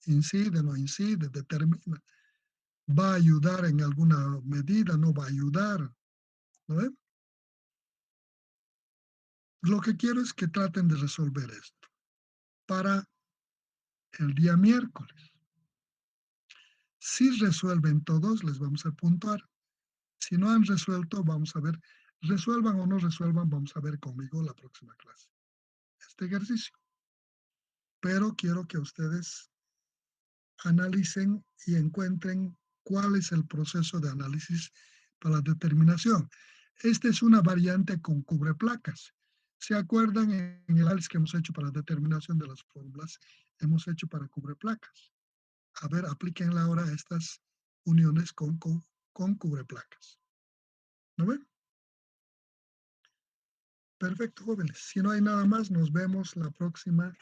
Incide, no incide, determina. ¿Va a ayudar en alguna medida? ¿No va a ayudar? ¿No ven? Lo que quiero es que traten de resolver esto para el día miércoles. Si resuelven todos, les vamos a puntuar. Si no han resuelto, vamos a ver. Resuelvan o no resuelvan, vamos a ver conmigo la próxima clase. este ejercicio. Pero quiero que ustedes analicen y encuentren cuál es el proceso de análisis para la determinación. Esta es una variante con cubreplacas. ¿Se acuerdan en el análisis que hemos hecho para determinación de las fórmulas? Hemos hecho para cubreplacas. A ver, aplíquenla ahora a estas uniones con cubreplacas. ¿No ven? Perfecto, jóvenes. Si no hay nada más, nos vemos la próxima